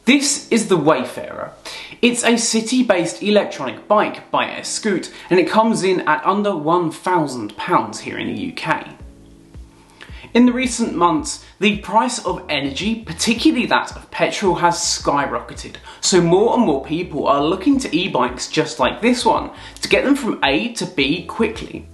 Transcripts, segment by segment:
This is the Wayfarer. It's a city-based electronic bike by Escoot, and it comes in at under £1,000 here in the UK. In the recent months, the price of energy, particularly that of petrol, has skyrocketed, so more and more people are looking to e-bikes just like this one to get them from A to B quickly.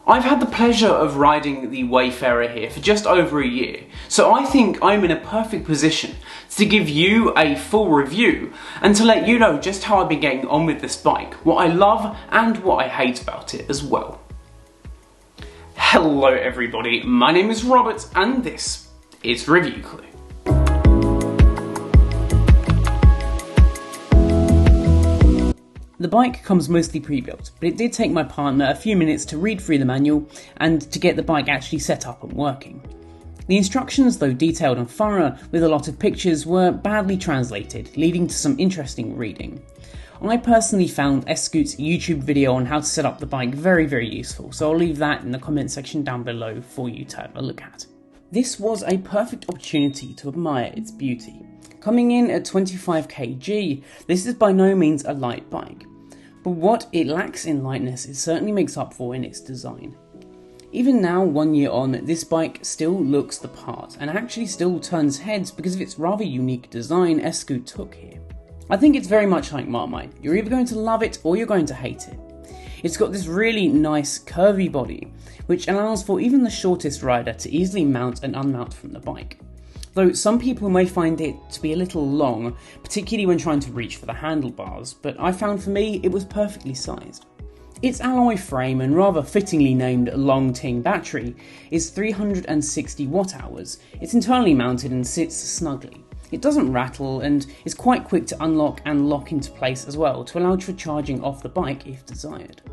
I've had the pleasure of riding the Wayfarer here for just over a year, so I think I'm in a perfect position to give you a full review and to let you know just how I've been getting on with this bike, what I love and what I hate about it as well. Hello everybody, my name is Robert and this is Review Clue. The bike comes mostly pre-built, but it did take my partner a few minutes to read through the manual and to get the bike actually set up and working. The instructions, though detailed and thorough with a lot of pictures, were badly translated, leading to some interesting reading. I personally found Escoot's YouTube video on how to set up the bike very useful, so I'll leave that in the comment section down below for you to have a look at. This was a perfect opportunity to admire its beauty. Coming in at 25 kg, this is by no means a light bike, but what it lacks in lightness it certainly makes up for in its design. Even now, 1 year on, this bike still looks the part, and actually still turns heads because of its rather unique design Escoot took here. I think it's very much like Marmite. You're either going to love it or you're going to hate it. It's got this really nice curvy body, which allows for even the shortest rider to easily mount and unmount from the bike. Though some people may find it to be a little long, particularly when trying to reach for the handlebars, but I found for me it was perfectly sized. Its alloy frame and rather fittingly named Long Ting battery is 360 watt hours. It's internally mounted and sits snugly. It doesn't rattle and is quite quick to unlock and lock into place as well to allow for charging off the bike if desired.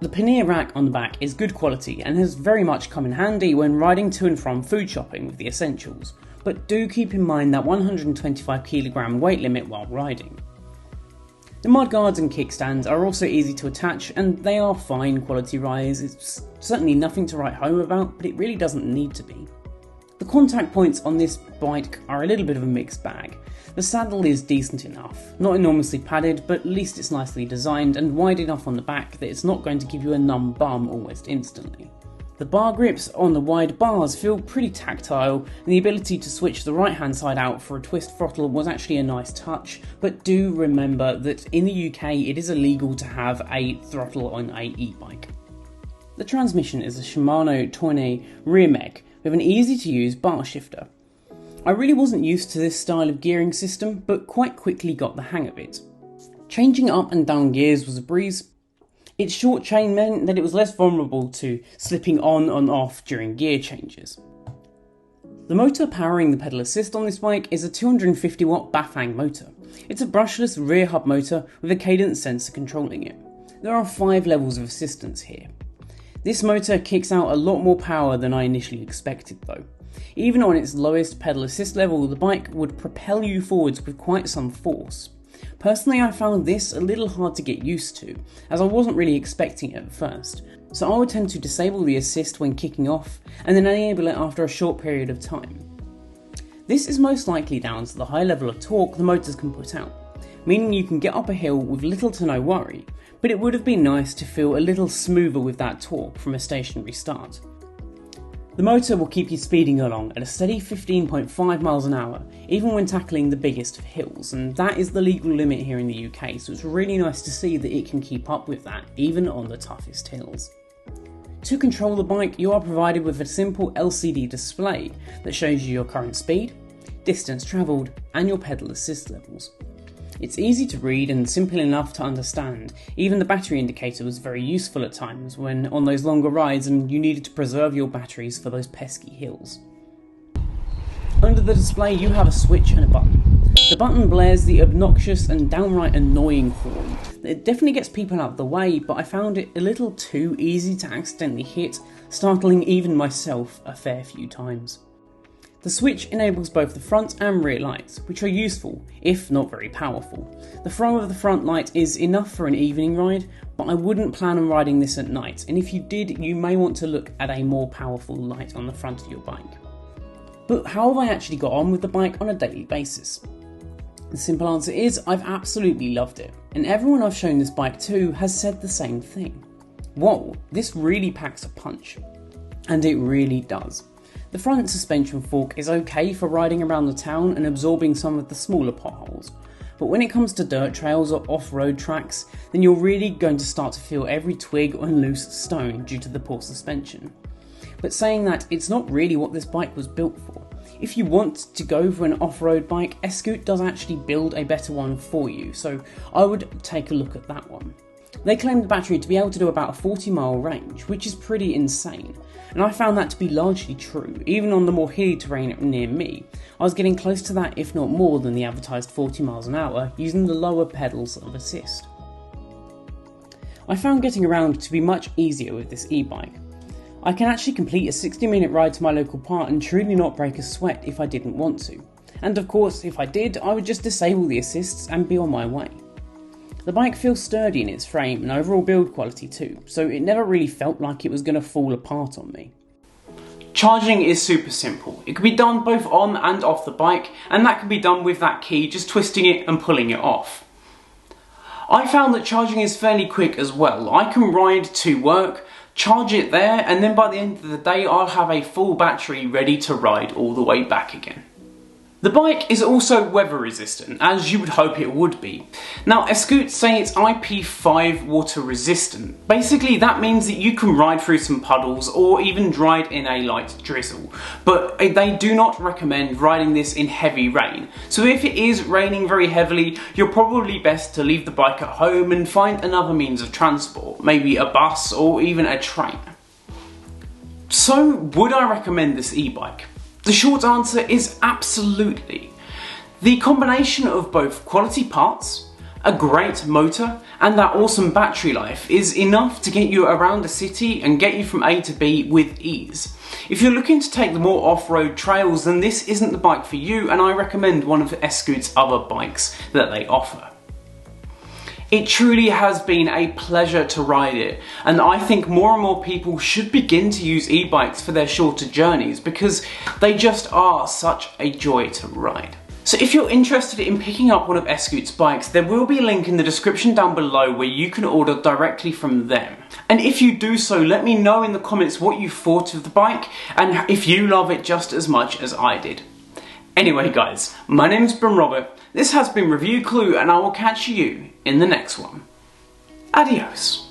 The pannier rack on the back is good quality and has very much come in handy when riding to and from food shopping with the essentials, but do keep in mind that 125 kg weight limit while riding. The mudguards and kickstands are also easy to attach and they are fine quality rise. It's certainly nothing to write home about, but it really doesn't need to be. The contact points on this bike are a little bit of a mixed bag. The saddle is decent enough, not enormously padded, but at least it's nicely designed and wide enough on the back that it's not going to give you a numb bum almost instantly. The bar grips on the wide bars feel pretty tactile, and the ability to switch the right hand side out for a twist throttle was actually a nice touch, but do remember that in the UK it is illegal to have a throttle on a e-bike. The transmission is a Shimano Tourneo rear mech with an easy to use bar shifter. I really wasn't used to this style of gearing system, but quite quickly got the hang of it. Changing up and down gears was a breeze. Its short chain meant that it was less vulnerable to slipping on and off during gear changes. The motor powering the pedal assist on this bike is a 250 watt Bafang motor. It's a brushless rear hub motor with a cadence sensor controlling it. There are 5 levels of assistance here. This motor kicks out a lot more power than I initially expected though. Even on its lowest pedal assist level, the bike would propel you forwards with quite some force. Personally, I found this a little hard to get used to, as I wasn't really expecting it at first, so I would tend to disable the assist when kicking off, and then enable it after a short period of time. This is most likely down to the high level of torque the motors can put out, meaning you can get up a hill with little to no worry, but it would have been nice to feel a little smoother with that torque from a stationary start. The motor will keep you speeding along at a steady 15.5 miles an hour, even when tackling the biggest of hills, and that is the legal limit here in the UK, so it's really nice to see that it can keep up with that, even on the toughest hills. To control the bike, you are provided with a simple LCD display that shows you your current speed, distance travelled, and your pedal assist levels. It's easy to read and simple enough to understand. Even the battery indicator was very useful at times when on those longer rides and you needed to preserve your batteries for those pesky hills. Under the display you have a switch and a button. The button blares the obnoxious and downright annoying horn. It definitely gets people out of the way, but I found it a little too easy to accidentally hit, startling even myself a fair few times. The switch enables both the front and rear lights, which are useful, if not very powerful. The throw of the front light is enough for an evening ride, but I wouldn't plan on riding this at night, and if you did, you may want to look at a more powerful light on the front of your bike. But how have I actually got on with the bike on a daily basis? The simple answer is I've absolutely loved it, and everyone I've shown this bike to has said the same thing. Whoa, this really packs a punch. And it really does. The front suspension fork is okay for riding around the town and absorbing some of the smaller potholes, but when it comes to dirt trails or off-road tracks, then you're really going to start to feel every twig and loose stone due to the poor suspension. But saying that, it's not really what this bike was built for. If you want to go for an off-road bike, Escoot does actually build a better one for you, so I would take a look at that one. They claim the battery to be able to do about a 40-mile range, which is pretty insane, and I found that to be largely true. Even on the more hilly terrain near me, I was getting close to that, if not more than the advertised 40 miles an hour, using the lower pedals of assist. I found getting around to be much easier with this e-bike. I can actually complete a 60-minute ride to my local park and truly not break a sweat if I didn't want to. And of course, if I did, I would just disable the assists and be on my way. The bike feels sturdy in its frame and overall build quality too, so it never really felt like it was going to fall apart on me. Charging is super simple. It can be done both on and off the bike, and that can be done with that key, just twisting it and pulling it off. I found that charging is fairly quick as well. I can ride to work, charge it there, and then by the end of the day I'll have a full battery ready to ride all the way back again. The bike is also weather resistant, as you would hope it would be. Now, Escoot say it's IP5 water resistant. Basically, that means that you can ride through some puddles or even ride in a light drizzle. But they do not recommend riding this in heavy rain. So if it is raining very heavily, you're probably best to leave the bike at home and find another means of transport, maybe a bus or even a train. So, would I recommend this e-bike? The short answer is absolutely. The combination of both quality parts, a great motor, and that awesome battery life is enough to get you around the city and get you from A to B with ease. If you're looking to take the more off-road trails, then this isn't the bike for you, and I recommend one of Escoot's other bikes that they offer. It truly has been a pleasure to ride it, and I think more and more people should begin to use e-bikes for their shorter journeys because they just are such a joy to ride. So if you're interested in picking up one of Escoot's bikes, there will be a link in the description down below where you can order directly from them. And if you do so, let me know in the comments what you thought of the bike and if you love it just as much as I did. Anyway guys, my name's Brim Robert, this has been Review Clue, and I will catch you in the next one. Adios.